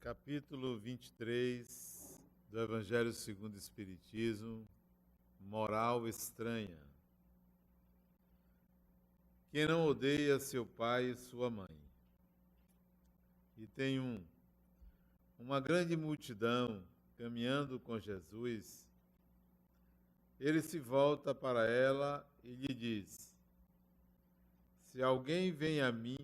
Capítulo 23 do Evangelho segundo o Espiritismo, moral estranha. Quem não odeia seu pai e sua mãe? E tem uma grande multidão caminhando com Jesus. Ele se volta para ela e lhe diz: se alguém vem a mim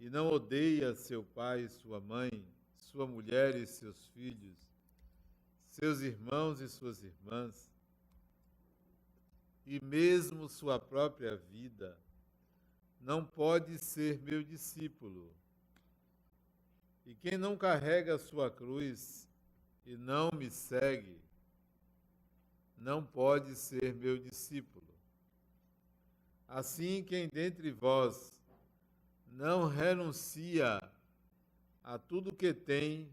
e não odeia seu pai e sua mãe, sua mulher e seus filhos, seus irmãos e suas irmãs, e mesmo sua própria vida, não pode ser meu discípulo. E quem não carrega a sua cruz e não me segue, não pode ser meu discípulo. Assim, quem dentre vós não renuncia a tudo que tem,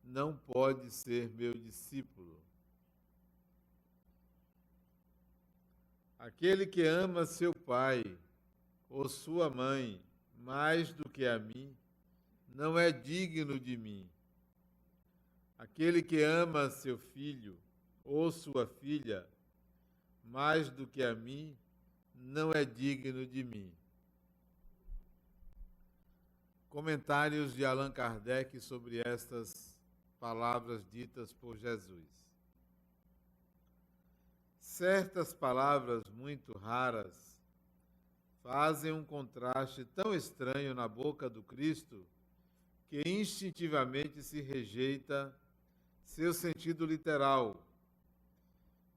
não pode ser meu discípulo. Aquele que ama seu pai ou sua mãe mais do que a mim, não é digno de mim. Aquele que ama seu filho ou sua filha mais do que a mim, não é digno de mim. Comentários de Allan Kardec sobre estas palavras ditas por Jesus. Certas palavras muito raras fazem um contraste tão estranho na boca do Cristo que instintivamente se rejeita seu sentido literal,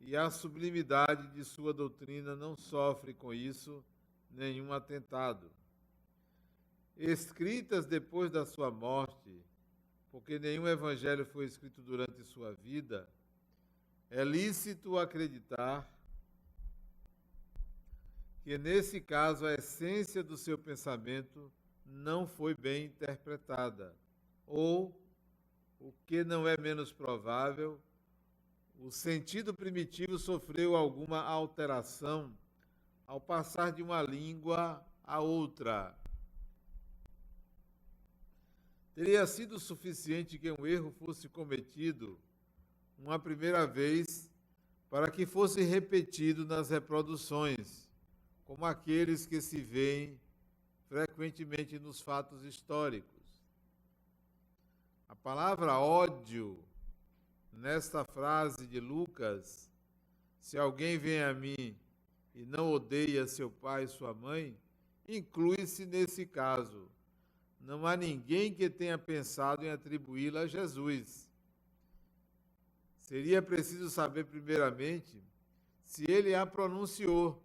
e a sublimidade de sua doutrina não sofre com isso nenhum atentado. Escritas depois da sua morte, porque nenhum evangelho foi escrito durante sua vida, é lícito acreditar que nesse caso a essência do seu pensamento não foi bem interpretada, ou, o que não é menos provável, o sentido primitivo sofreu alguma alteração ao passar de uma língua a outra. Teria sido suficiente que um erro fosse cometido uma primeira vez para que fosse repetido nas reproduções, como aqueles que se veem frequentemente nos fatos históricos. A palavra ódio, nesta frase de Lucas, se alguém vem a mim e não odeia seu pai e sua mãe, inclui-se nesse caso. Não há ninguém que tenha pensado em atribuí-la a Jesus. Seria preciso saber, primeiramente, se ele a pronunciou.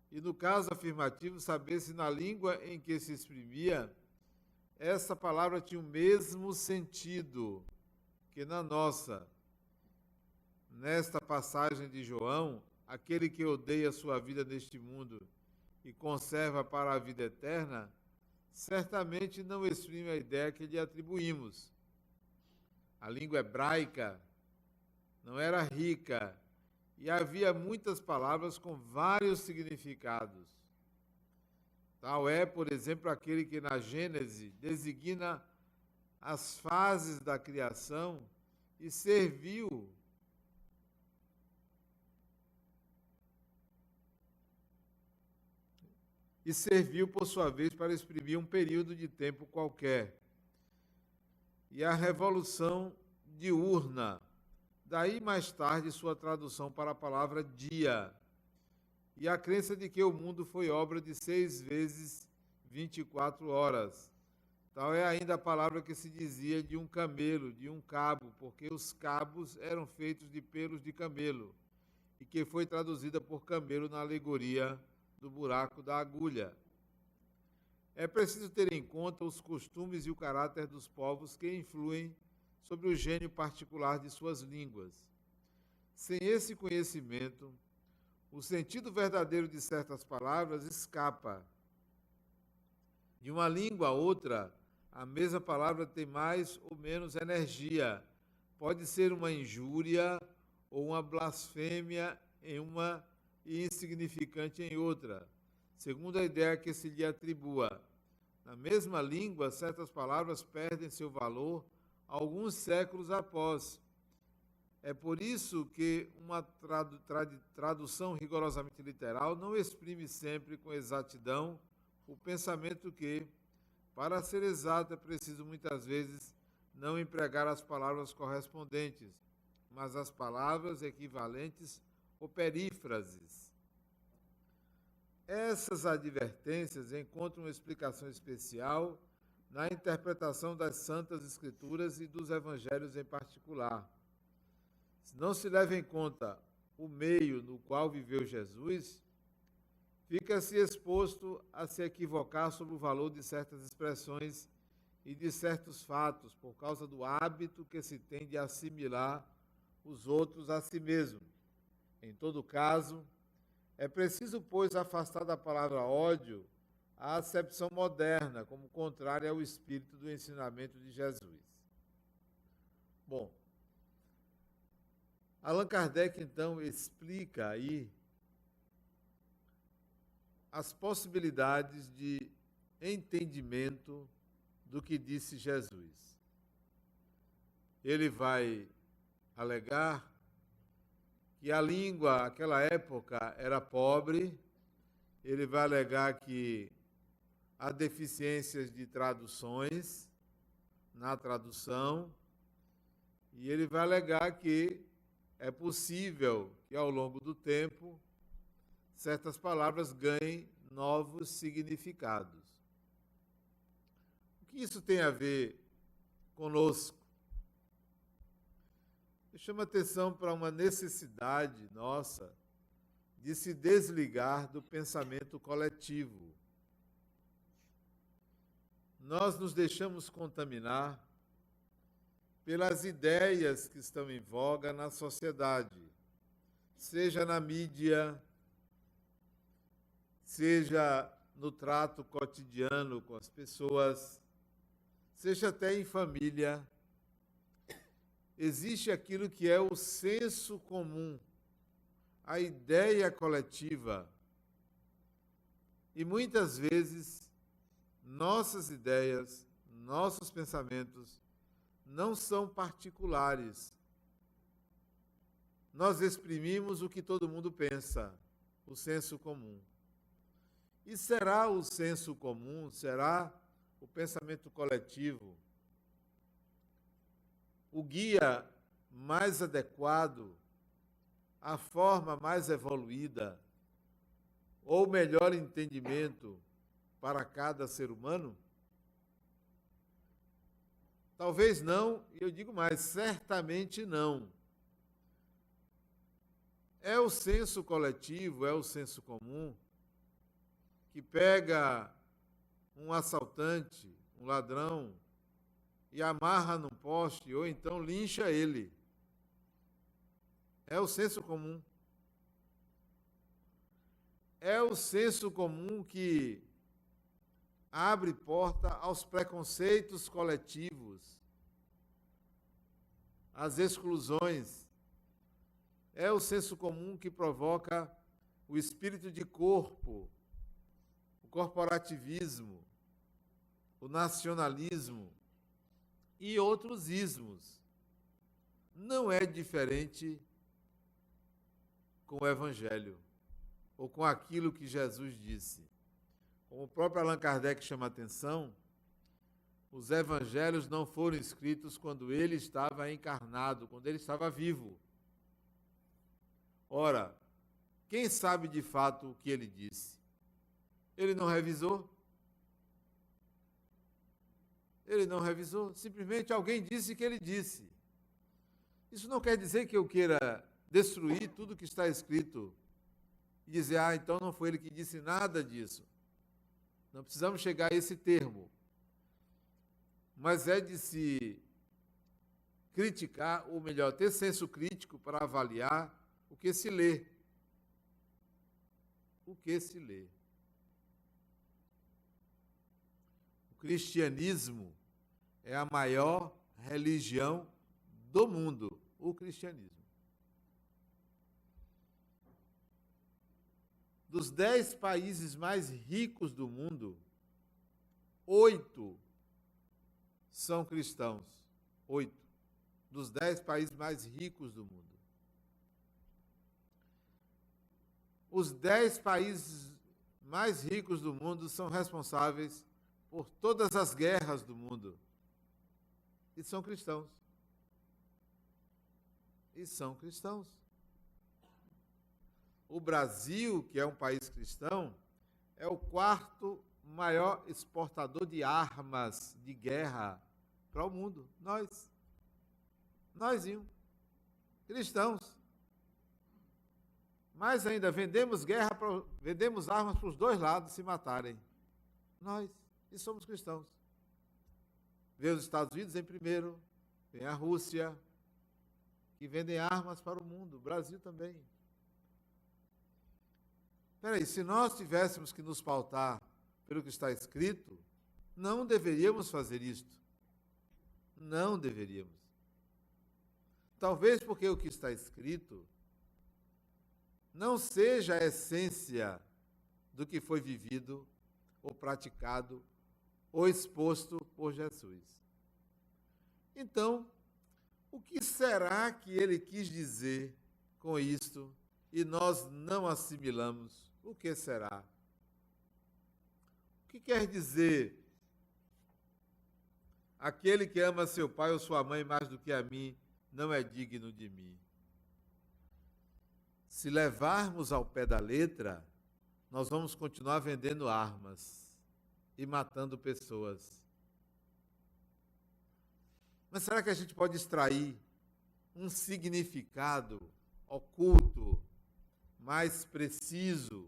E, no caso afirmativo, saber se na língua em que se exprimia, essa palavra tinha o mesmo sentido que na nossa. Nesta passagem de João, aquele que odeia sua vida neste mundo e conserva para a vida eterna, certamente não exprime a ideia que lhe atribuímos. A língua hebraica não era rica e havia muitas palavras com vários significados. Tal é, por exemplo, aquele que na Gênese designa as fases da criação e serviu por sua vez, para exprimir um período de tempo qualquer. E a revolução diurna, daí mais tarde sua tradução para a palavra dia, e a crença de que o mundo foi obra de 6 vezes 24 horas. Tal é ainda a palavra que se dizia de um camelo, de um cabo, porque os cabos eram feitos de pelos de camelo, e que foi traduzida por camelo na alegoria do buraco da agulha. É preciso ter em conta os costumes e o caráter dos povos que influem sobre o gênio particular de suas línguas. Sem esse conhecimento, o sentido verdadeiro de certas palavras escapa. De uma língua a outra, a mesma palavra tem mais ou menos energia. Pode ser uma injúria ou uma blasfêmia em uma e insignificante em outra, segundo a ideia que se lhe atribua. Na mesma língua, certas palavras perdem seu valor alguns séculos após. É por isso que uma tradução rigorosamente literal não exprime sempre com exatidão o pensamento que, para ser exato, é preciso muitas vezes não empregar as palavras correspondentes, mas as palavras equivalentes ou perífrases. Essas advertências encontram explicação especial na interpretação das Santas Escrituras e dos Evangelhos em particular. Se não se leva em conta o meio no qual viveu Jesus, fica-se exposto a se equivocar sobre o valor de certas expressões e de certos fatos, por causa do hábito que se tem de assimilar os outros a si mesmo. Em todo caso, é preciso, pois, afastar da palavra ódio a acepção moderna, como contrária ao espírito do ensinamento de Jesus. Bom, Allan Kardec, então, explica aí as possibilidades de entendimento do que disse Jesus. Ele vai alegar que a língua, naquela época, era pobre, ele vai alegar que há deficiências de traduções na tradução, e ele vai alegar que é possível que, ao longo do tempo, certas palavras ganhem novos significados. O que isso tem a ver conosco? Eu chamo a atenção para uma necessidade nossa de se desligar do pensamento coletivo. Nós nos deixamos contaminar pelas ideias que estão em voga na sociedade, seja na mídia, seja no trato cotidiano com as pessoas, seja até em família. Existe aquilo que é o senso comum, a ideia coletiva. E muitas vezes, nossas ideias, nossos pensamentos não são particulares. Nós exprimimos o que todo mundo pensa, o senso comum. E será o senso comum, será o pensamento coletivo o guia mais adequado, a forma mais evoluída, ou melhor entendimento para cada ser humano? Talvez não, e eu digo mais, certamente não. É o senso coletivo, é o senso comum, que pega um assaltante, um ladrão, e amarra num poste, ou então lincha ele. É o senso comum. É o senso comum que abre porta aos preconceitos coletivos, às exclusões. É o senso comum que provoca o espírito de corpo, o corporativismo, o nacionalismo e outros ismos. Não é diferente com o Evangelho, ou com aquilo que Jesus disse. Como o próprio Allan Kardec chama a atenção, os Evangelhos não foram escritos quando ele estava encarnado, quando ele estava vivo. Ora, quem sabe de fato o que ele disse? Ele não revisou? Ele não revisou, simplesmente alguém disse que ele disse. Isso não quer dizer que eu queira destruir tudo que está escrito e dizer, então não foi ele que disse nada disso. Não precisamos chegar a esse termo. Mas é de se criticar, ou melhor, ter senso crítico para avaliar o que se lê. O que se lê. O cristianismo é a maior religião do mundo, o cristianismo. Dos 10 países mais ricos do mundo, 8 são cristãos. 8 dos 10 países mais ricos do mundo. Os 10 países mais ricos do mundo são responsáveis por todas as guerras do mundo. E são cristãos. E são cristãos. O Brasil, que é um país cristão, é o 4º maior exportador de armas de guerra para o mundo. Nós, cristãos. Mais ainda, vendemos armas para os dois lados se matarem. Nós, e somos cristãos. Vem os Estados Unidos em primeiro, vem a Rússia, que vendem armas para o mundo, o Brasil também. Espera aí, se nós tivéssemos que nos pautar pelo que está escrito, não deveríamos fazer isto. Não deveríamos. Talvez porque o que está escrito não seja a essência do que foi vivido, ou praticado, ou exposto por Jesus. Então, o que será que ele quis dizer com isto e nós não assimilamos? O que será? O que quer dizer aquele que ama seu pai ou sua mãe mais do que a mim não é digno de mim? Se levarmos ao pé da letra, nós vamos continuar vendendo armas e matando pessoas. Mas será que a gente pode extrair um significado oculto, mais preciso,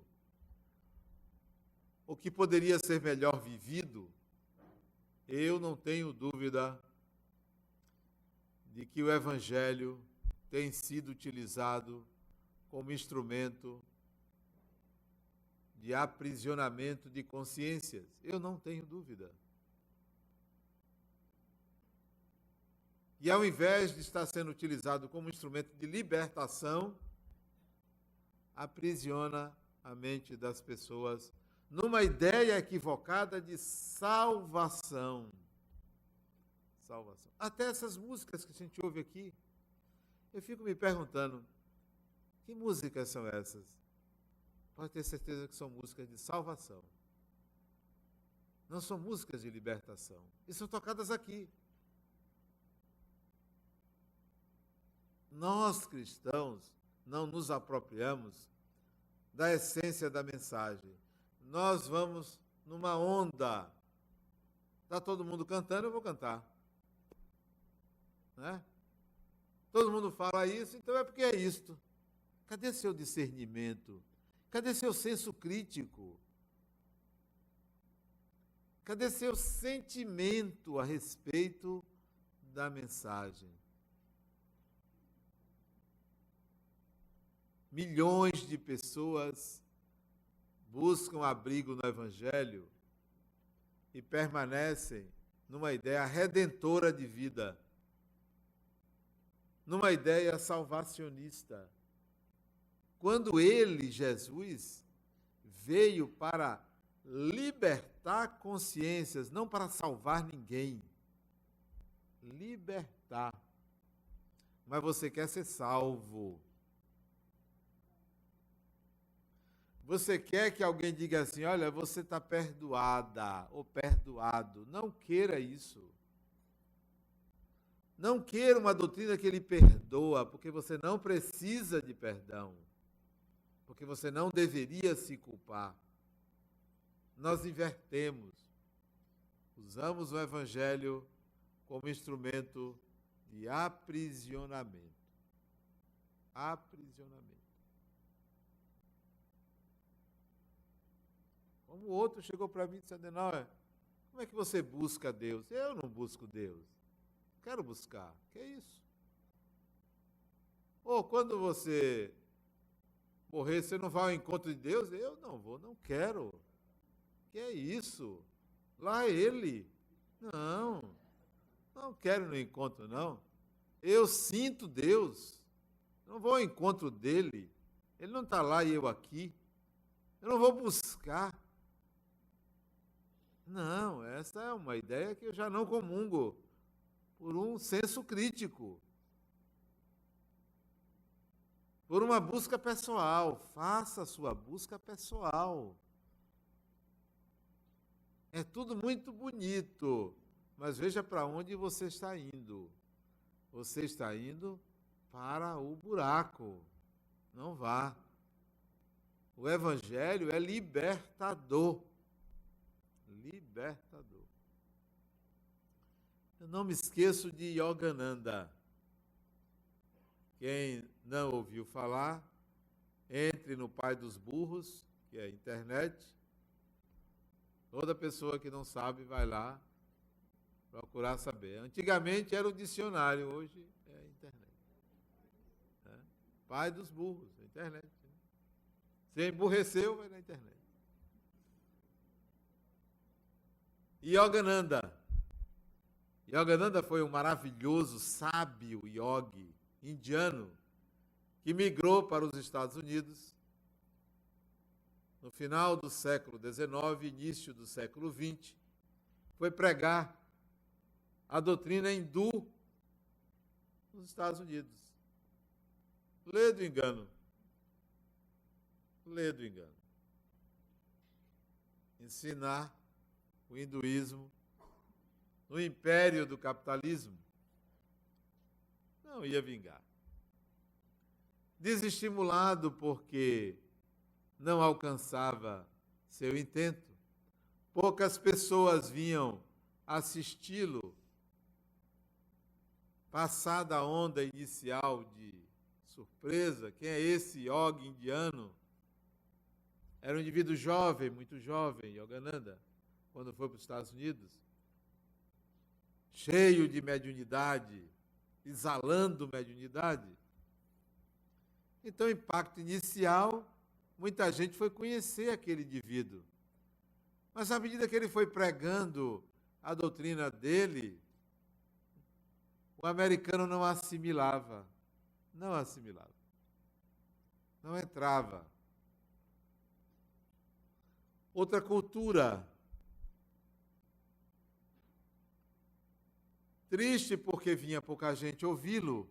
o que poderia ser melhor vivido? Eu não tenho dúvida de que o Evangelho tem sido utilizado como instrumento de aprisionamento de consciências. Eu não tenho dúvida. E ao invés de estar sendo utilizado como instrumento de libertação, aprisiona a mente das pessoas numa ideia equivocada de salvação. Salvação. Até essas músicas que a gente ouve aqui, eu fico me perguntando, que músicas são essas? Pode ter certeza que são músicas de salvação. Não são músicas de libertação. E são tocadas aqui. Nós, cristãos, não nos apropriamos da essência da mensagem. Nós vamos numa onda. Está todo mundo cantando, eu vou cantar. Né? Todo mundo fala isso, então é porque é isto. Cadê seu discernimento? Cadê seu senso crítico? Cadê seu sentimento a respeito da mensagem? Milhões de pessoas buscam abrigo no Evangelho e permanecem numa ideia redentora de vida, numa ideia salvacionista. Quando ele, Jesus, veio para libertar consciências, não para salvar ninguém. Libertar. Mas você quer ser salvo. Você quer que alguém diga assim, olha, você está perdoada ou perdoado. Não queira isso. Não queira uma doutrina que ele perdoa, porque você não precisa de perdão. Porque você não deveria se culpar. Nós invertemos. Usamos o Evangelho como instrumento de aprisionamento. Aprisionamento. Como o outro chegou para mim e disse, Adenauer, como é que você busca Deus? Eu não busco Deus. Quero buscar. Que é isso? Ou quando você morrer, você não vai ao encontro de Deus? Eu não vou, não quero. Que é isso? Lá ele. Não quero no encontro, não. Eu sinto Deus. Não vou ao encontro dele. Ele não está lá e eu aqui. Eu não vou buscar. Não, essa é uma ideia que eu já não comungo, por um senso crítico, por uma busca pessoal. Faça a sua busca pessoal. É tudo muito bonito, mas veja para onde você está indo. Você está indo para o buraco. Não vá. O Evangelho é libertador. Libertador. Eu não me esqueço de Yogananda. Quem não ouviu falar, entre no Pai dos Burros, que é a internet. Toda pessoa que não sabe vai lá procurar saber. Antigamente era o dicionário, hoje é a internet. Né? Pai dos Burros, a internet. Se emburreceu, vai na internet. Yogananda. Yogananda foi um maravilhoso, sábio yogi indiano que migrou para os Estados Unidos no final do século XIX, início do século XX. Foi pregar a doutrina hindu nos Estados Unidos. Lê do engano. Lê do engano. Ensinar o hinduísmo no império do capitalismo não ia vingar. Desestimulado porque não alcançava seu intento, poucas pessoas vinham assisti-lo. Passada a onda inicial de surpresa, quem é esse yogi indiano? Era um indivíduo jovem, muito jovem, Yogananda, quando foi para os Estados Unidos, cheio de mediunidade, exalando mediunidade. Então, o impacto inicial, muita gente foi conhecer aquele indivíduo. Mas, à medida que ele foi pregando a doutrina dele, o americano não assimilava. Não assimilava. Não entrava. Outra cultura. Triste porque vinha pouca gente ouvi-lo.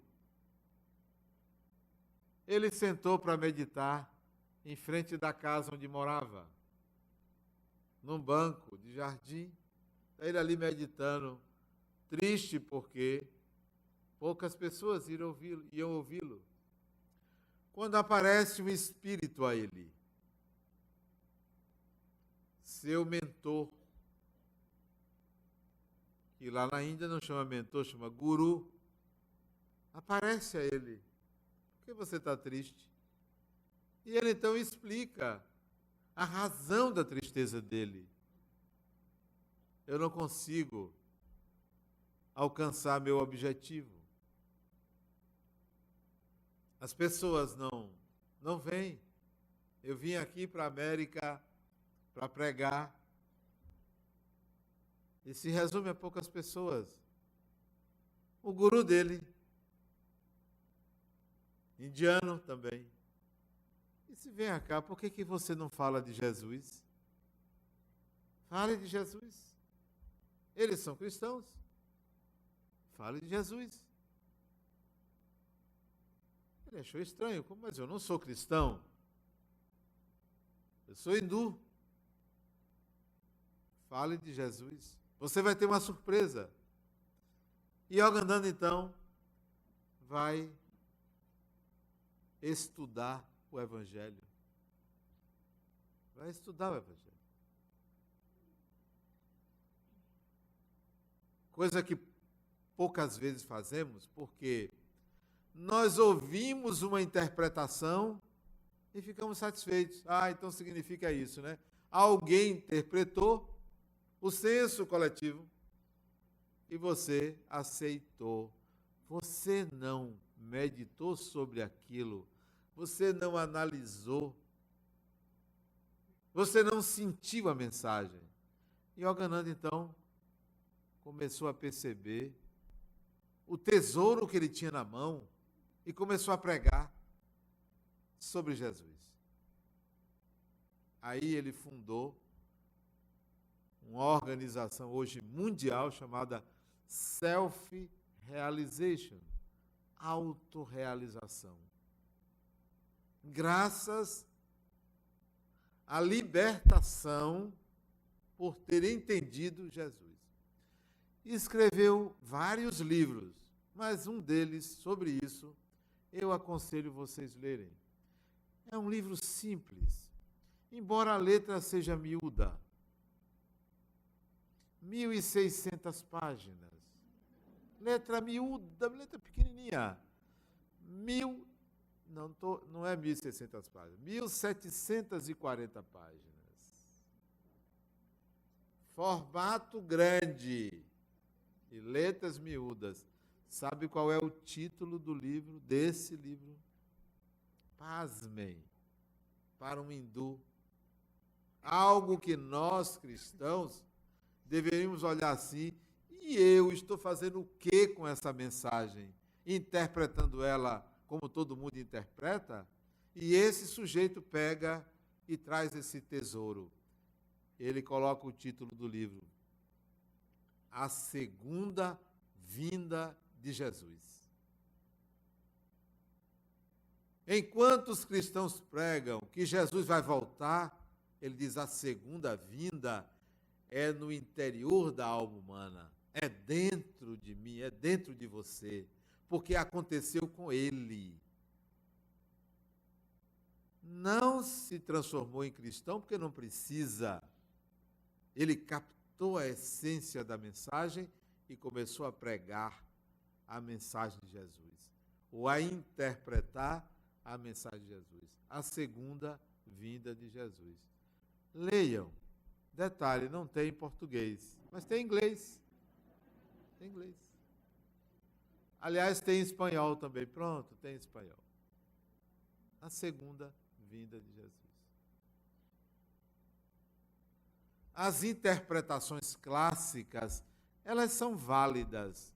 Ele sentou para meditar em frente da casa onde morava, num banco de jardim. Ele ali meditando, triste porque poucas pessoas iam ouvi-lo. Quando aparece um espírito a ele, seu mentor, que lá na Índia não chama mentor, chama guru, aparece a ele. Por que você está triste? E ele então explica a razão da tristeza dele. Eu não consigo alcançar meu objetivo. As pessoas não vêm. Eu vim aqui para a América para pregar. E se resume a poucas pessoas. O guru dele, indiano também. E se vem cá, por que você não fala de Jesus? Fale de Jesus. Eles são cristãos. Fale de Jesus. Ele achou estranho, mas eu não sou cristão. Eu sou hindu. Fale de Jesus. Você vai ter uma surpresa. E Yogananda, então, vai estudar o Evangelho. Vai estudar o Evangelho. Coisa que poucas vezes fazemos, porque nós ouvimos uma interpretação e ficamos satisfeitos. Então significa isso, né? Alguém interpretou o senso coletivo e você aceitou. Você não meditou sobre aquilo. Você não analisou. Você não sentiu a mensagem. E Yogananda, então, começou a perceber o tesouro que ele tinha na mão e começou a pregar sobre Jesus. Aí ele fundou uma organização hoje mundial chamada Self-Realization, autorrealização. Graças à libertação por ter entendido Jesus. Escreveu vários livros, mas um deles, sobre isso, eu aconselho vocês lerem. É um livro simples, embora a letra seja miúda. 1.600 páginas. Letra miúda, letra pequenininha. Não é 1.600 páginas, 1.740 páginas. Formato grande e letras miúdas. Sabe qual é o título do livro, desse livro? Pasmem, para um hindu. Algo que nós, cristãos, deveríamos olhar assim, e eu estou fazendo o que com essa mensagem? Interpretando ela como todo mundo interpreta? E esse sujeito pega e traz esse tesouro. Ele coloca o título do livro: A Segunda Vinda de Jesus. Enquanto os cristãos pregam que Jesus vai voltar, ele diz: a segunda vinda é no interior da alma humana, é dentro de mim, é dentro de você, porque aconteceu com ele. Não se transformou em cristão porque não precisa. Ele captou a essência da mensagem e começou a pregar a mensagem de Jesus, ou a interpretar a mensagem de Jesus, a segunda vinda de Jesus. Leiam. Detalhe, não tem em português, mas tem em inglês. Tem em inglês. Aliás, tem em espanhol também. Pronto, tem em espanhol. A segunda vinda de Jesus. As interpretações clássicas, elas são válidas,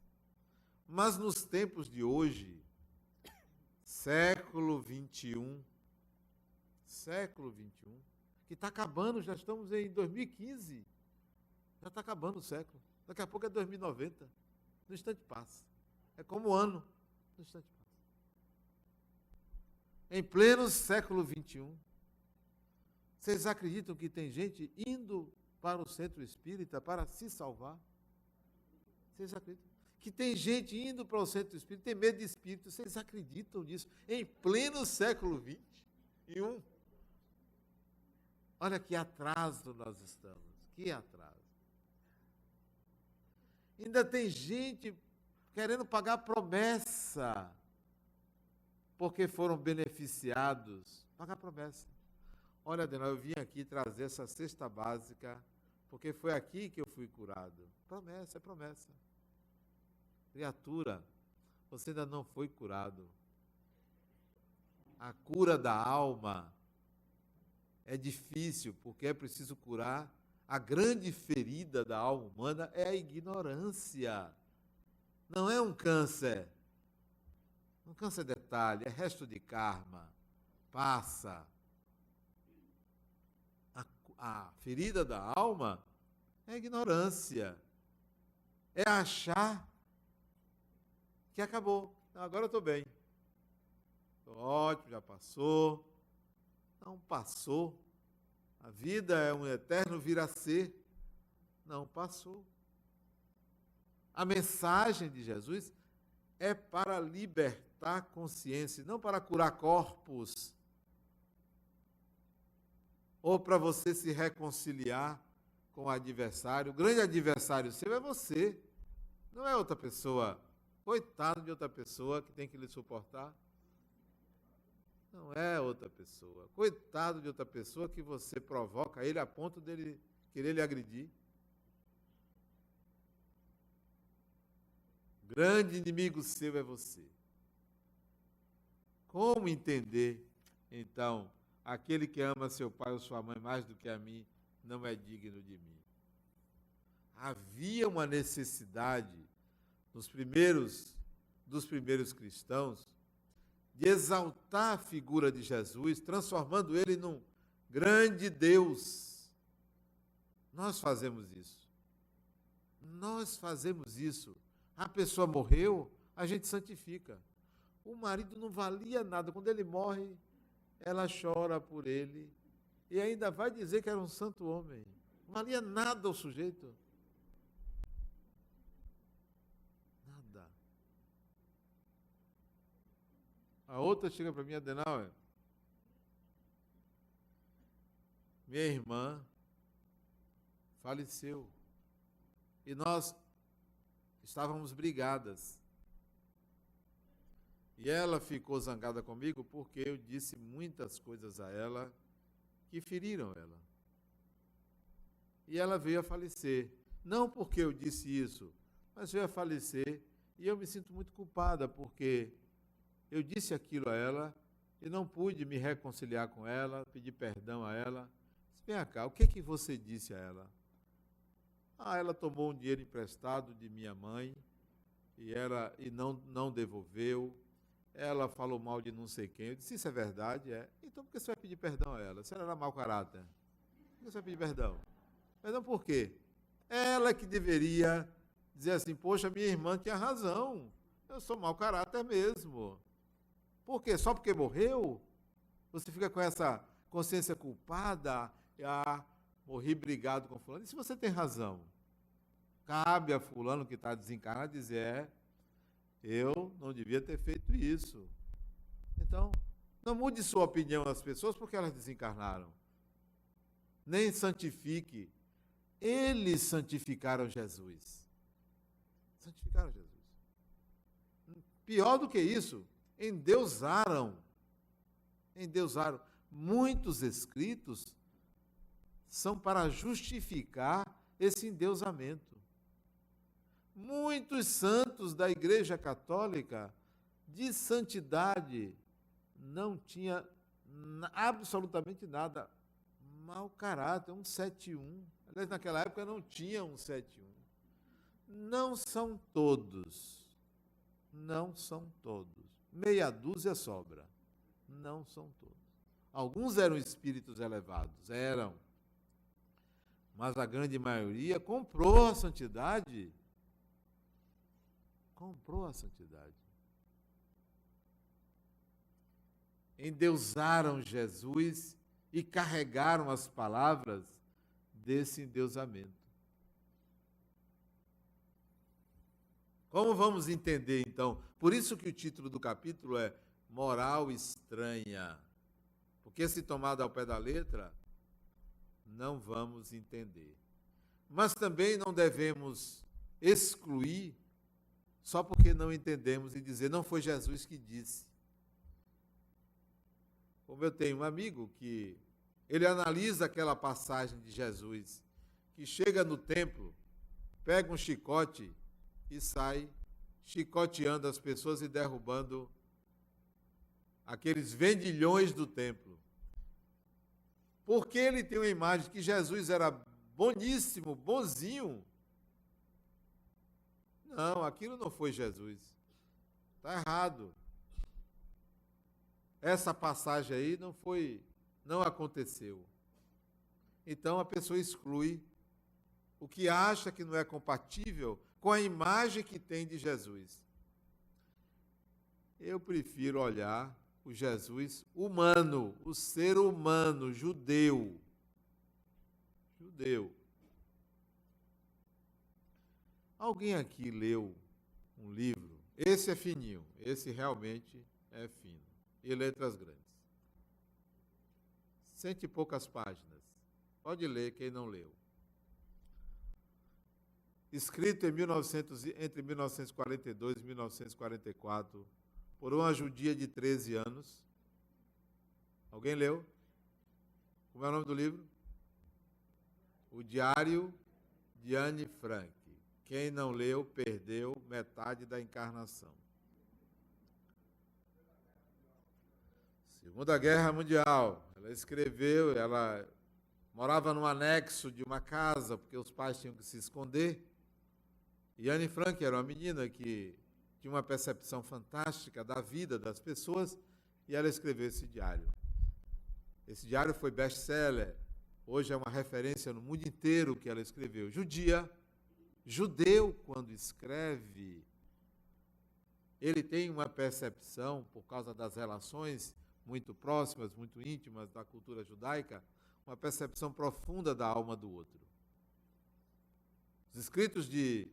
mas nos tempos de hoje, século XXI, que está acabando, já estamos em 2015, já está acabando o século, daqui a pouco é 2090, no instante passa, é como o ano, no instante passa. Em pleno século XXI, vocês acreditam que tem gente indo para o centro espírita para se salvar? Vocês acreditam? Que tem gente indo para o centro espírita, tem medo de espírito, vocês acreditam nisso? Em pleno século XXI? Olha que atraso nós estamos, que atraso. Ainda tem gente querendo pagar promessa, porque foram beneficiados. Pagar promessa. Olha, Adenal, eu vim aqui trazer essa cesta básica, porque foi aqui que eu fui curado. Promessa, é promessa. Criatura, você ainda não foi curado. A cura da alma é difícil, porque é preciso curar. A grande ferida da alma humana é a ignorância. Não é um câncer. Um câncer é detalhe, é resto de karma. Passa. A ferida da alma é a ignorância. É achar que acabou. Agora eu estou bem. Estou ótimo, já passou. Não passou. A vida é um eterno vir a ser. Não passou. A mensagem de Jesus é para libertar a consciência, não para curar corpos, ou para você se reconciliar com o adversário. O grande adversário seu é você, não é outra pessoa. Coitado de outra pessoa que tem que lhe suportar. Não é outra pessoa. Coitado de outra pessoa que você provoca ele a ponto dele querer lhe agredir. O grande inimigo seu é você. Como entender, então, aquele que ama seu pai ou sua mãe mais do que a mim, não é digno de mim? Havia uma necessidade dos primeiros cristãos de exaltar a figura de Jesus, transformando ele num grande Deus, Nós fazemos isso. Nós fazemos isso. A pessoa morreu, a gente santifica. O marido não valia nada. Quando ele morre, ela chora por ele. E ainda vai dizer que era um santo homem. Não valia nada o sujeito. Nada. A outra chega para mim, Adenauer. Minha irmã faleceu. E nós estávamos brigadas. E ela ficou zangada comigo porque eu disse muitas coisas a ela que feriram ela. E ela veio a falecer. Não porque eu disse isso, mas veio a falecer. E eu me sinto muito culpada porque eu disse aquilo a ela e não pude me reconciliar com ela, pedir perdão a ela. Vem cá, o que você disse a ela? Ela tomou um dinheiro emprestado de minha mãe e não devolveu. Ela falou mal de não sei quem. Eu disse, isso é verdade? É. Então por que você vai pedir perdão a ela? Se ela era mau caráter, por que você vai pedir perdão? Perdão por quê? Ela que deveria dizer assim, poxa, minha irmã tinha razão. Eu sou mau caráter mesmo. Por quê? Só porque morreu? Você fica com essa consciência culpada? Morri brigado com fulano. E se você tem razão? Cabe a fulano que está desencarnado dizer, eu não devia ter feito isso. Então, não mude sua opinião às pessoas porque elas desencarnaram. Nem santifique. Eles santificaram Jesus. Santificaram Jesus. Pior do que isso, endeusaram. Endeusaram. Muitos escritos são para justificar esse endeusamento. Muitos santos da Igreja Católica de santidade não tinha absolutamente nada. Mau caráter, 171. Aliás, naquela época não tinha 171. Não são todos. Não são todos. Meia dúzia sobra. Não são todos. Alguns eram espíritos elevados, eram. Mas a grande maioria comprou a santidade. Comprou a santidade. Endeusaram Jesus e carregaram as palavras desse endeusamento. Como vamos entender, então? Por isso que o título do capítulo é Moral Estranha. Porque se tomado ao pé da letra, não vamos entender. Mas também não devemos excluir só porque não entendemos e dizer, não foi Jesus que disse. Como eu tenho um amigo que ele analisa aquela passagem de Jesus, que chega no templo, pega um chicote e sai chicoteando as pessoas e derrubando aqueles vendilhões do templo. Porque ele tem uma imagem que Jesus era boníssimo, bonzinho. Não, aquilo não foi Jesus. Está errado. Essa passagem aí não aconteceu. Então a pessoa exclui o que acha que não é compatível com a imagem que tem de Jesus. Eu prefiro olhar o Jesus humano, o ser humano, judeu. Judeu. Alguém aqui leu um livro? Esse é fininho, esse realmente é fino. E letras grandes. 100 e poucas páginas. Pode ler quem não leu. Escrito entre 1942 e 1944, por uma judia de 13 anos. Alguém leu? Como é o nome do livro? O Diário de Anne Frank. Quem não leu, perdeu metade da encarnação. Segunda Guerra Mundial. Ela escreveu, ela morava num anexo de uma casa, porque os pais tinham que se esconder. E Anne Frank era uma menina que tinha uma percepção fantástica da vida das pessoas, e ela escreveu esse diário. Esse diário foi best-seller hoje é uma referência no mundo inteiro que ela escreveu. Judia, judeu, quando escreve, ele tem uma percepção, por causa das relações muito próximas, muito íntimas da cultura judaica, uma percepção profunda da alma do outro. Os escritos de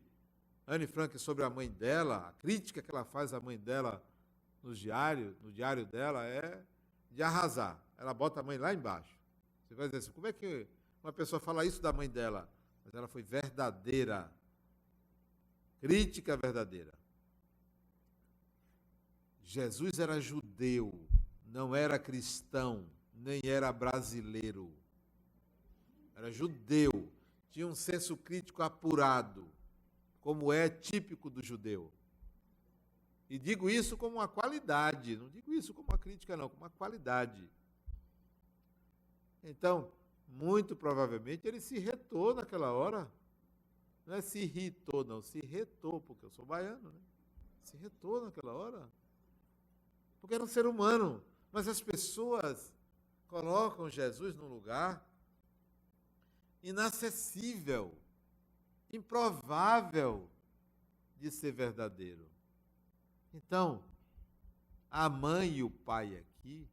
Anne Frank sobre a mãe dela, a crítica que ela faz à mãe dela no diário dela é de arrasar. Ela bota a mãe lá embaixo. Você vai dizer assim, como é que uma pessoa fala isso da mãe dela? Mas ela foi verdadeira. Crítica verdadeira. Jesus era judeu, não era cristão, nem era brasileiro. Era judeu. Tinha um senso crítico apurado, como é típico do judeu. E digo isso como uma qualidade, não digo isso como uma crítica, não, como uma qualidade. Então, muito provavelmente, ele se irritou naquela hora. Não é se irritou, não, se irritou, porque eu sou baiano, né? Se irritou naquela hora. Porque era um ser humano. Mas as pessoas colocam Jesus num lugar inacessível, improvável de ser verdadeiro. Então, a mãe e o pai aqui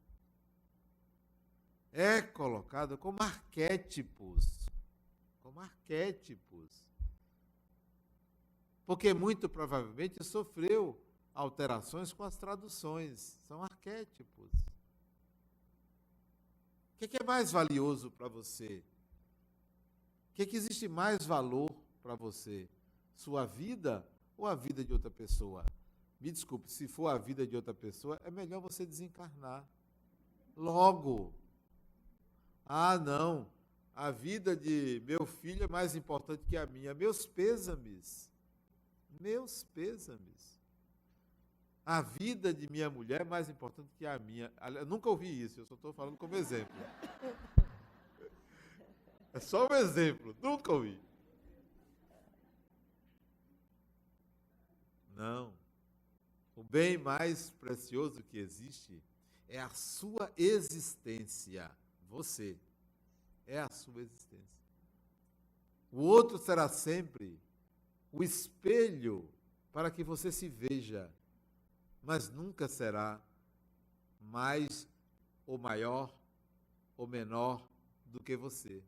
é colocado como arquétipos. Como arquétipos. Porque muito provavelmente sofreu alterações com as traduções. São arquétipos. O que é mais valioso para você? O que existe mais valor para você? Sua vida ou a vida de outra pessoa? Me desculpe, se for a vida de outra pessoa, é melhor você desencarnar. Logo. Ah, não. A vida de meu filho é mais importante que a minha. Meus pêsames. Meus pêsames. A vida de minha mulher é mais importante que a minha. Eu nunca ouvi isso, eu só estou falando como exemplo. É só um exemplo, nunca ouvi. Não. O bem mais precioso que existe é a sua existência. Você. É a sua existência. O outro será sempre o espelho para que você se veja, mas nunca será mais ou maior ou menor do que você.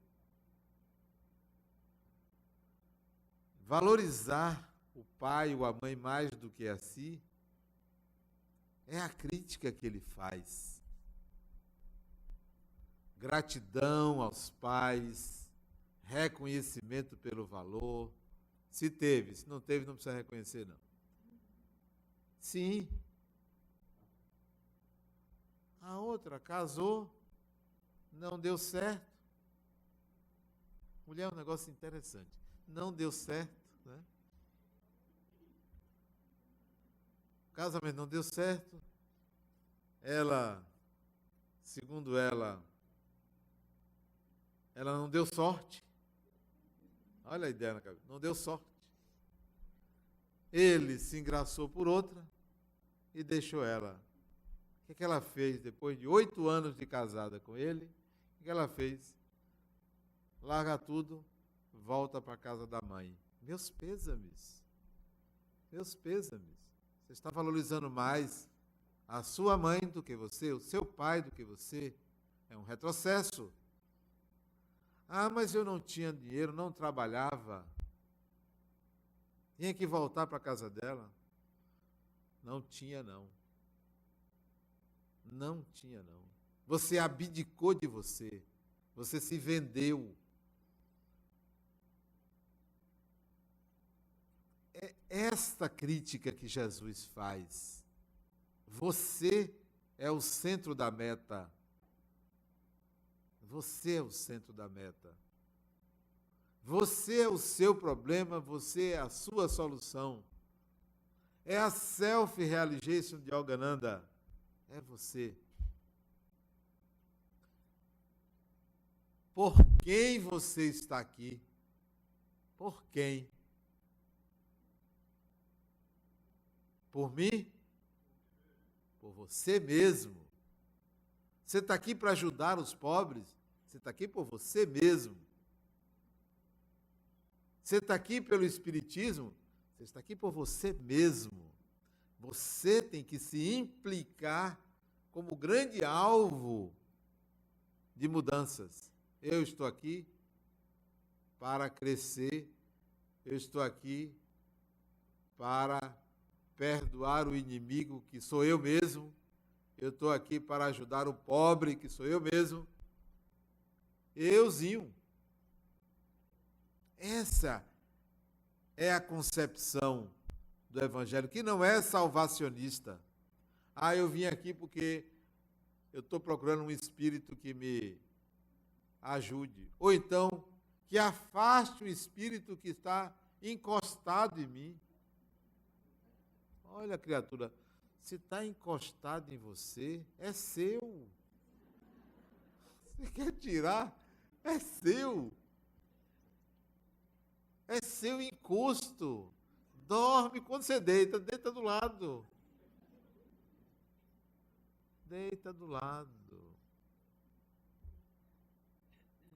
Valorizar o pai ou a mãe mais do que a si é a crítica que ele faz. Gratidão aos pais, reconhecimento pelo valor. Se teve, se não teve, não precisa reconhecer, não. Sim. A outra casou, não deu certo. Mulher é um negócio interessante. Não deu certo, né? O casamento não deu certo. Ela, segundo ela não deu sorte. Olha a ideia na cabeça. Não deu sorte. Ele se engraçou por outra e deixou ela. O que ela fez depois de 8 anos de casada com ele? O que ela fez? Larga tudo, volta para a casa da mãe. Meus pêsames. Meus pêsames. Você está valorizando mais a sua mãe do que você, o seu pai do que você. É um retrocesso. Ah, mas eu não tinha dinheiro, não trabalhava. Tinha que voltar para a casa dela. Não tinha, não. Não tinha, não. Você abdicou de você. Você se vendeu. É esta crítica que Jesus faz. Você é o centro da meta. Você é o centro da meta. Você é o seu problema, você é a sua solução. É a self-realization de Yogananda. É você. Por quem você está aqui? Por quem? Por mim? Por você mesmo. Você está aqui para ajudar os pobres? Você está aqui por você mesmo. Você está aqui pelo Espiritismo, você está aqui por você mesmo. Você tem que se implicar como grande alvo de mudanças. Eu estou aqui para crescer, eu estou aqui para perdoar o inimigo, que sou eu mesmo, eu estou aqui para ajudar o pobre, que sou eu mesmo. Euzinho. Essa é a concepção do Evangelho, que não é salvacionista. Eu vim aqui porque eu estou procurando um espírito que me ajude. Ou então, que afaste o espírito que está encostado em mim. Olha, criatura, se está encostado em você, é seu. Você quer tirar? É seu. É seu encosto. Dorme quando você deita, deita do lado. Deita do lado.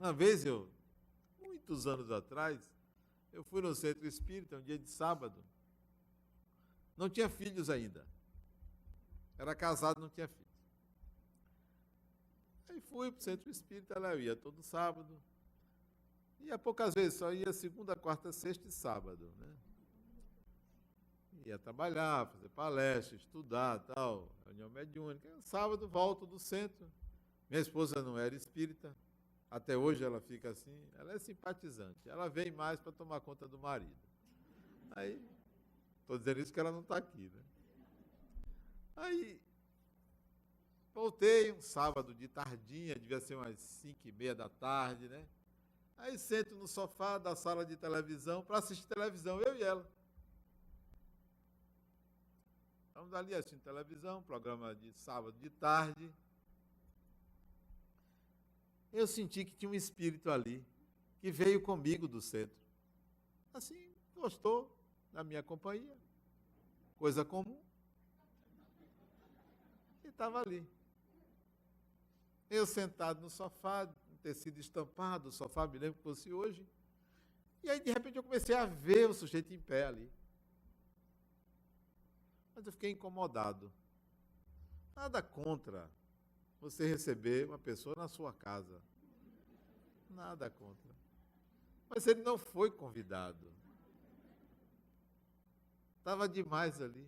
Uma vez muitos anos atrás, eu fui no centro espírita, um dia de sábado. Não tinha filhos ainda. Era casado, não tinha filhos. Aí fui para o centro espírita, lá eu ia todo sábado. Ia poucas vezes, só ia segunda, quarta, sexta e sábado, né? Ia trabalhar, fazer palestra, estudar, tal, reunião mediúnica. Sábado volto do centro. Minha esposa não era espírita, até hoje ela fica assim, ela é simpatizante. Ela vem mais para tomar conta do marido. Aí, estou dizendo isso que ela não está aqui, né? Aí, voltei um sábado de tardinha, devia ser umas 5h30 da tarde, né? Aí sento no sofá da sala de televisão para assistir televisão, eu e ela. Estamos ali assistindo televisão, programa de sábado de tarde. Eu senti que tinha um espírito ali, que veio comigo do centro. Assim, gostou da minha companhia, coisa comum. E estava ali. Eu sentado no sofá, tecido estampado, o sofá, me lembro que fosse hoje. E aí, de repente, eu comecei a ver o sujeito em pé ali. Mas eu fiquei incomodado. Nada contra você receber uma pessoa na sua casa. Nada contra. Mas ele não foi convidado. Estava demais ali.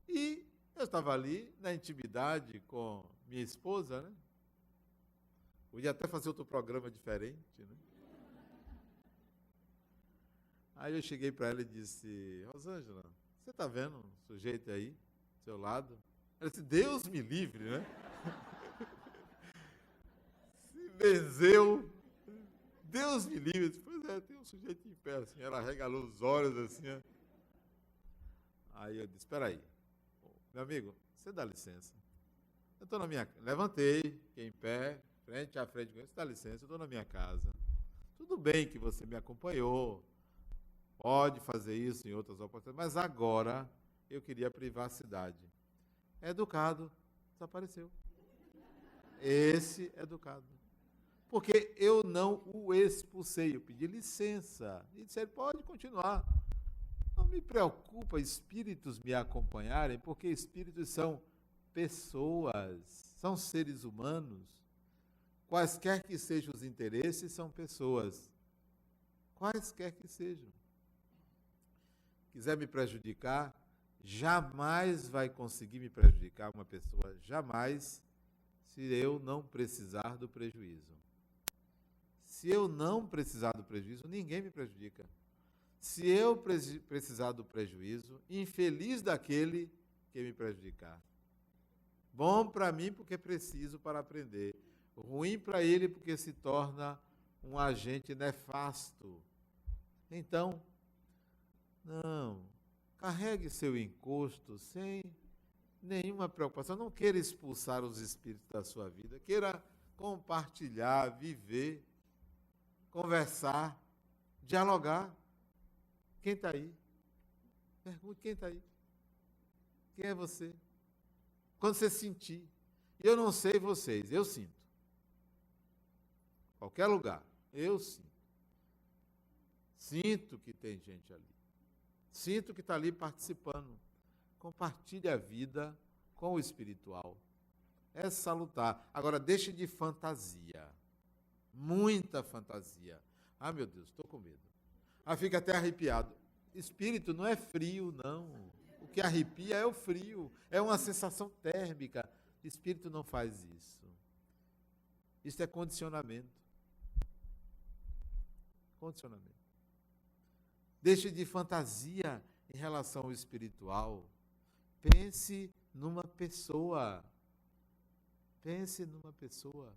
E eu estava ali, na intimidade com minha esposa, né? Podia até fazer outro programa diferente, né? Aí eu cheguei para ela e disse: Rosângela, você está vendo um sujeito aí, do seu lado? Ela disse: Deus me livre, né? Se benzeu. Deus me livre. Eu disse: pois é, tem um sujeito em pé assim. Ela regalou os olhos assim. Ó. Aí eu disse: espera aí. Meu amigo, você dá licença. Eu estou na minha casa. Levantei, fiquei em pé, frente a frente com ele. Você dá licença, eu estou na minha casa. Tudo bem que você me acompanhou. Pode fazer isso em outras oportunidades, mas agora eu queria privacidade. É educado, desapareceu. Esse é educado. Porque eu não o expulsei, eu pedi licença. E disse: pode continuar. Não me preocupa espíritos me acompanharem, porque espíritos são pessoas, são seres humanos. Quaisquer que sejam os interesses, são pessoas. Quaisquer que sejam. Quiser me prejudicar, jamais vai conseguir me prejudicar uma pessoa, jamais, se eu não precisar do prejuízo. Se eu não precisar do prejuízo, ninguém me prejudica. Se eu precisar do prejuízo, infeliz daquele que me prejudicar. Bom para mim porque preciso para aprender. Ruim para ele porque se torna um agente nefasto. Então, não, carregue seu encosto sem nenhuma preocupação. Não queira expulsar os espíritos da sua vida. Queira compartilhar, viver, conversar, dialogar. Quem está aí? Pergunte quem está aí. Quem é você? Quando você sentir E eu não sei vocês, eu sinto. Qualquer lugar, eu sinto. Sinto que tem gente ali. Sinto que está ali participando. Compartilhe a vida com o espiritual. É salutar. Agora, deixe de fantasia. Muita fantasia. Ah, meu Deus, estou com medo. Ah, fica até arrepiado. Espírito não é frio, não. O que arrepia é o frio. É uma sensação térmica. Espírito não faz isso. Isso é condicionamento. Condicionamento. Deixe de fantasia em relação ao espiritual. Pense numa pessoa. Pense numa pessoa.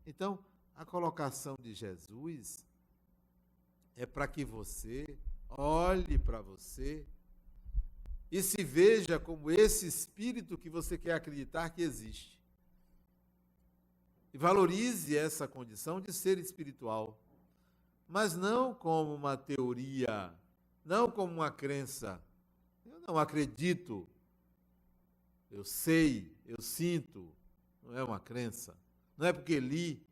Então, a colocação de Jesus é para que você olhe para você e se veja como esse espírito que você quer acreditar que existe. E valorize essa condição de ser espiritual. Mas não como uma teoria, não como uma crença. Eu não acredito, eu sei, eu sinto, não é uma crença. Não é porque li,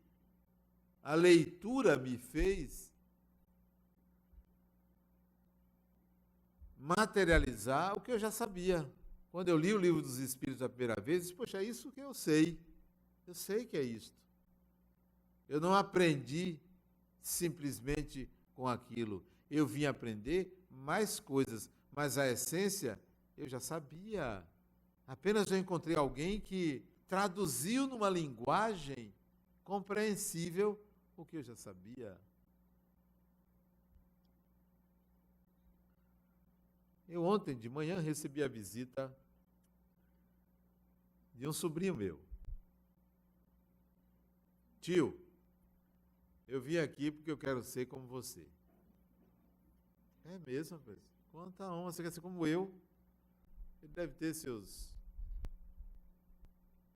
a leitura me fez materializar o que eu já sabia. Quando eu li o Livro dos Espíritos a primeira vez, eu disse, poxa, é isso que eu sei que é isto. Eu não aprendi simplesmente com aquilo. Eu vim aprender mais coisas, mas a essência eu já sabia. Apenas eu encontrei alguém que traduziu numa linguagem compreensível o que eu já sabia. Eu ontem de manhã recebi a visita de um sobrinho meu. Tio, eu vim aqui porque eu quero ser como você. É mesmo, rapaz? Quanta honra, você quer ser como eu? Ele deve ter seus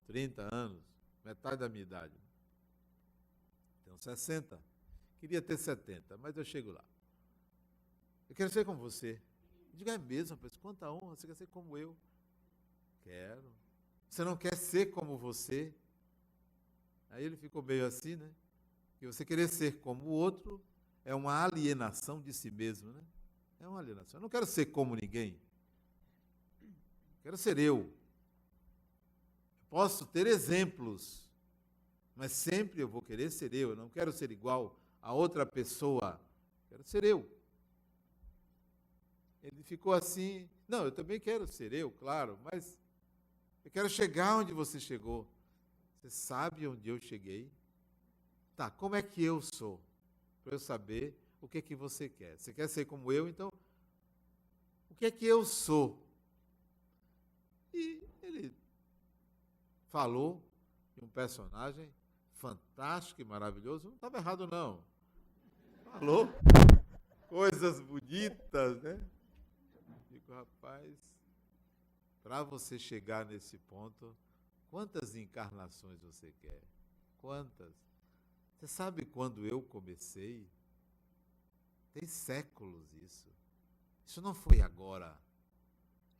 30 anos, metade da minha idade. Tenho 60. Queria ter 70, mas eu chego lá. Eu quero ser como você. Eu digo, é mesmo, rapaz? Quanta honra, você quer ser como eu? Quero. Você não quer ser como você? Aí ele ficou meio assim, né? Que você querer ser como o outro é uma alienação de si mesmo, né? É uma alienação. Eu não quero ser como ninguém. Quero ser eu. Posso ter exemplos, mas sempre eu vou querer ser eu. Eu não quero ser igual a outra pessoa. Quero ser eu. Ele ficou assim, não, eu também quero ser eu, claro, mas eu quero chegar onde você chegou. Você sabe onde eu cheguei? Tá, como é que eu sou? Para eu saber o que é que você quer. Você quer ser como eu, então, o que é que eu sou? E ele falou de um personagem fantástico e maravilhoso. Não estava errado, não. Falou coisas bonitas, né? Digo, rapaz, para você chegar nesse ponto, quantas encarnações você quer? Quantas? Você sabe quando eu comecei? Tem séculos isso. Isso não foi agora.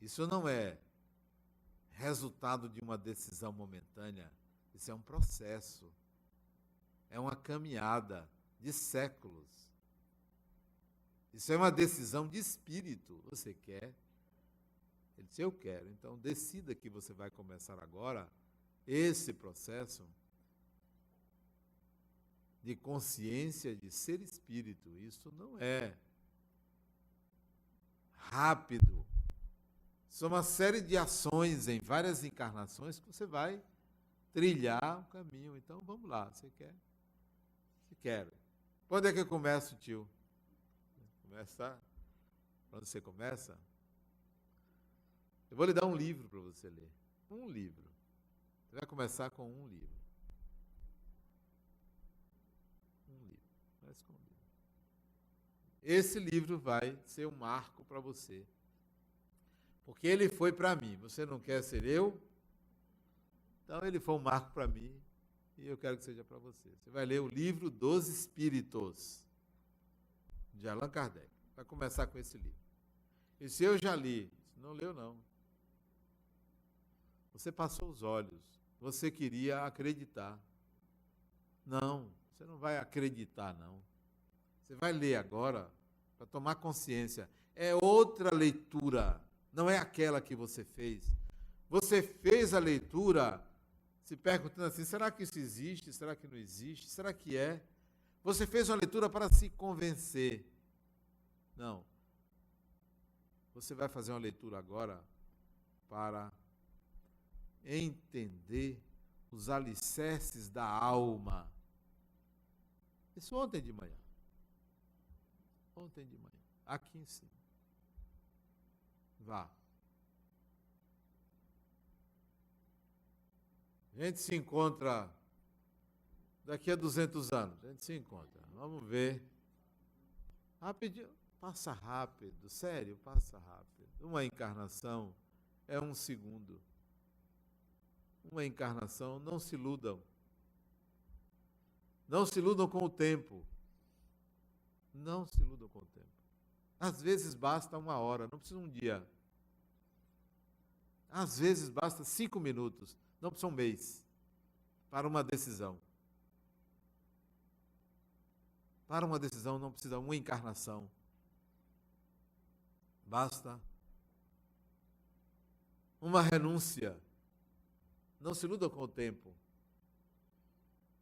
Isso não é resultado de uma decisão momentânea. Isso é um processo. É uma caminhada de séculos. Isso é uma decisão de espírito. Você quer? Ele disse, eu quero. Então, decida que você vai começar agora esse processo de consciência de ser espírito. Isso não é rápido. São uma série de ações em várias encarnações que você vai trilhar um caminho. Então, vamos lá. Você quer? Se quer. Quando é que eu começo, tio? Começar? Quando você começa? Eu vou lhe dar um livro para você ler. Um livro. Você vai começar com um livro. Um livro. Começa com um livro. Esse livro vai ser um marco para você. Porque ele foi para mim. Você não quer ser eu? Então ele foi um marco para mim. E eu quero que seja para você. Você vai ler o livro dos Espíritos, de Allan Kardec. Vai começar com esse livro. E se eu já li, não leu não. Você passou os olhos. você queria acreditar. Não, você não vai acreditar, não. Você vai ler agora para tomar consciência. É outra leitura, não é aquela que você fez. Você fez a leitura se perguntando assim, será que isso existe? Será que não existe? Será que é? Você fez uma leitura para se convencer. Não. Você vai fazer uma leitura agora para entender os alicerces da alma. Isso ontem de manhã. Ontem de manhã. Aqui em cima. Vá. A gente se encontra daqui a 200 anos. A gente se encontra. Vamos ver. Rapidinho. Passa rápido. Sério, passa rápido. Uma encarnação é um segundo. Uma encarnação, não se iludam. Não se iludam com o tempo. Não se iludam com o tempo. Às vezes basta 1 hora, não precisa um dia. Às vezes basta 5 minutos, não precisa um mês, para uma decisão. Para uma decisão não precisa uma encarnação. Basta uma renúncia. Não se iludam com o tempo.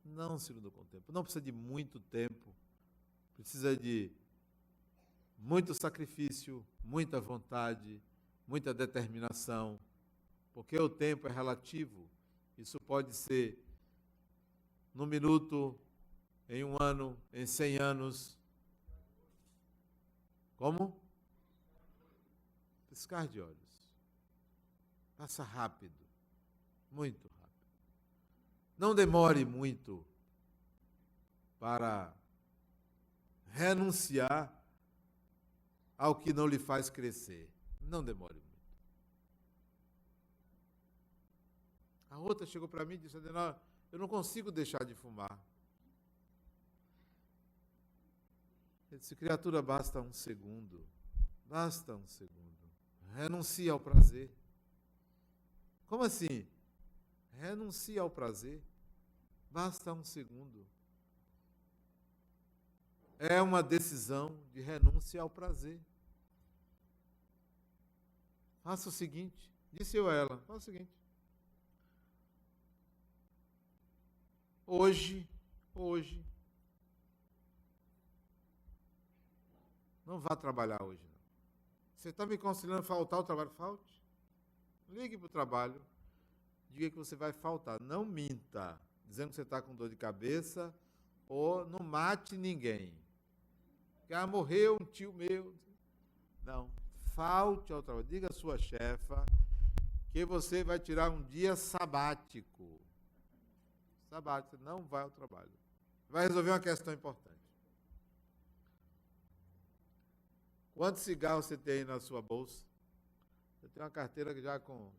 Não se iludam com o tempo. Não precisa de muito tempo. Precisa de muito sacrifício, muita vontade, muita determinação. Porque o tempo é relativo. Isso pode ser num minuto, em 1 ano, em 100 anos. Como? Piscar de olhos. Passa rápido. Muito rápido. Não demore muito para renunciar ao que não lhe faz crescer. Não demore muito. A outra chegou para mim e disse, Adenauer, eu não consigo deixar de fumar. Eu disse, criatura, basta 1 segundo. Basta 1 segundo. Renuncia ao prazer. Como assim? Renuncia ao prazer. Basta 1 segundo. É uma decisão de renúncia ao prazer. Faça o seguinte, disse eu a ela, faça o seguinte. Hoje, não vá trabalhar hoje, não. Você está me considerando faltar o trabalho? Falte. Ligue para o trabalho, diga que você vai faltar. Não minta, dizendo que você está com dor de cabeça, ou não mate ninguém. Ah, morreu um tio meu. Não, falte ao trabalho. Diga à sua chefa que você vai tirar um dia sabático. Sabático, não vai ao trabalho. Vai resolver uma questão importante. Quantos cigarros você tem aí na sua bolsa? Eu tenho uma carteira já com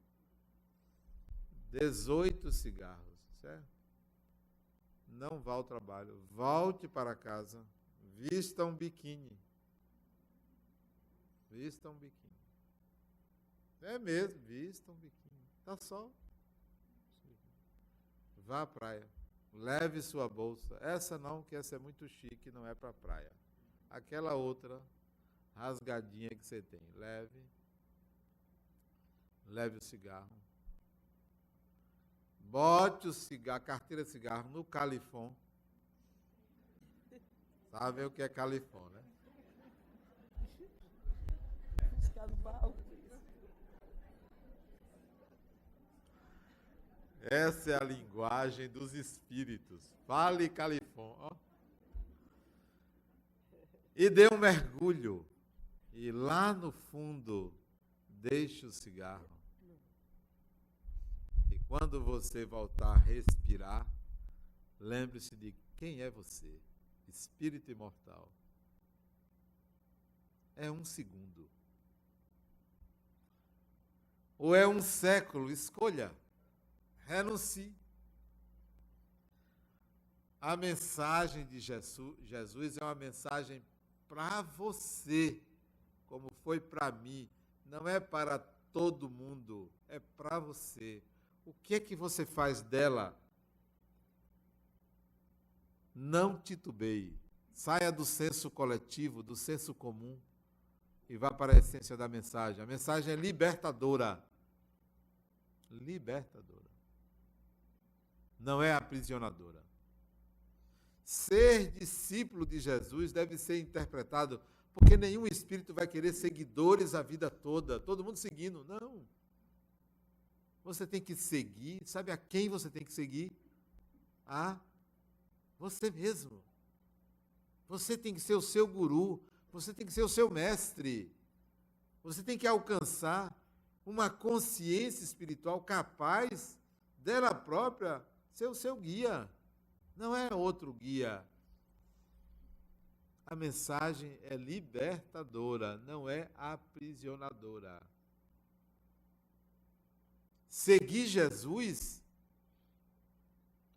18 cigarros, certo? Não vá ao trabalho. Volte para casa. Vista um biquíni. Vista um biquíni. É mesmo, vista um biquíni. Tá sol. Vá à praia. Leve sua bolsa. Essa não, que essa é muito chique, não é para a praia. Aquela outra rasgadinha que você tem. Leve. Leve o cigarro. Bote o cigarro, a carteira de cigarro no califão. Sabe o que é califão, né? Essa é a linguagem dos espíritos. Fale califão. Ó. E dê um mergulho. E lá no fundo, deixe o cigarro. E quando você voltar a respirar, lembre-se de quem é você. Espírito imortal. É 1 segundo. Ou é 1 século, escolha. Renuncie. A mensagem de Jesus é uma mensagem para você, como foi para mim. Não é para todo mundo, é para você. O que é que você faz dela? Não titubeie. Saia do senso coletivo, do senso comum e vá para a essência da mensagem. A mensagem é libertadora. Libertadora. Não é aprisionadora. Ser discípulo de Jesus deve ser interpretado, porque nenhum espírito vai querer seguidores a vida toda, todo mundo seguindo. Não. Você tem que seguir, sabe a quem você tem que seguir? A você mesmo. Você tem que ser o seu guru, você tem que ser o seu mestre. Você tem que alcançar uma consciência espiritual capaz dela própria ser o seu guia. Não é outro guia. A mensagem é libertadora, não é aprisionadora. Seguir Jesus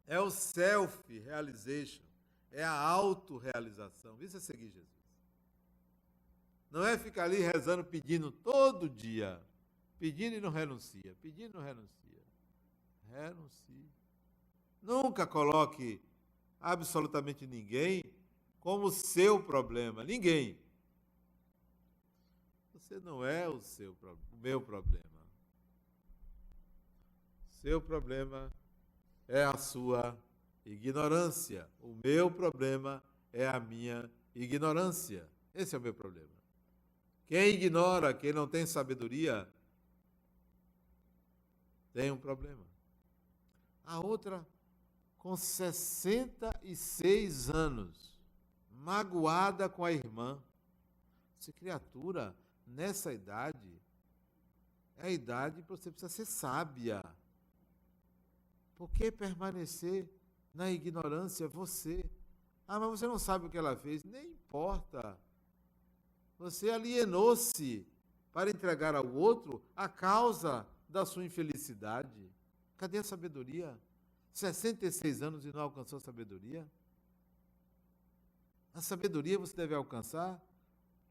é o self-realization, é a autorrealização. Isso é seguir Jesus. Não é ficar ali rezando, pedindo todo dia. Pedindo e não renuncia. Pedindo e não renuncia. Renuncie. Nunca coloque absolutamente ninguém como seu problema. Ninguém. Você não é o meu problema. Seu problema é a sua ignorância. O meu problema é a minha ignorância. Esse é o meu problema. Quem ignora, quem não tem sabedoria, tem um problema. A outra, com 66 anos, magoada com a irmã. Essa criatura, nessa idade, é a idade que você precisa ser sábia. Por que permanecer na ignorância você? Ah, mas você não sabe o que ela fez. Nem importa. Você alienou-se para entregar ao outro a causa da sua infelicidade. Cadê a sabedoria? 66 anos e não alcançou a sabedoria? A sabedoria você deve alcançar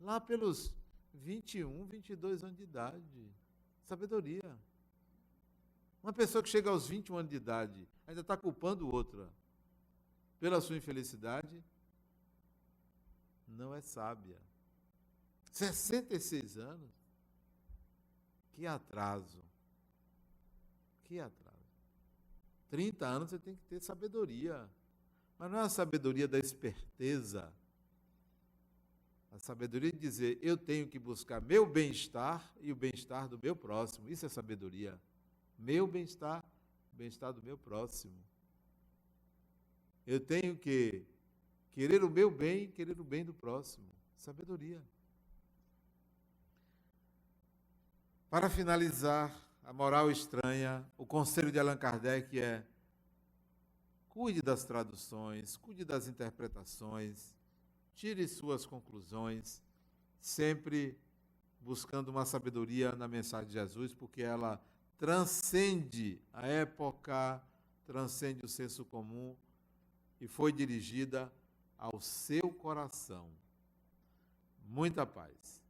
lá pelos 21, 22 anos de idade. Sabedoria. Uma pessoa que chega aos 21 anos de idade ainda está culpando outra pela sua infelicidade, não é sábia. 66 anos? Que atraso. Que atraso. 30 anos você tem que ter sabedoria. Mas não é a sabedoria da esperteza. A sabedoria de dizer, eu tenho que buscar meu bem-estar e o bem-estar do meu próximo. Isso é sabedoria. Meu bem-estar, o bem-estar do meu próximo. Eu tenho que querer o meu bem, querer o bem do próximo. Sabedoria. Para finalizar, a moral estranha, o conselho de Allan Kardec é: cuide das traduções, cuide das interpretações, tire suas conclusões, sempre buscando uma sabedoria na mensagem de Jesus, porque ela transcende a época, transcende o senso comum e foi dirigida ao seu coração. Muita paz.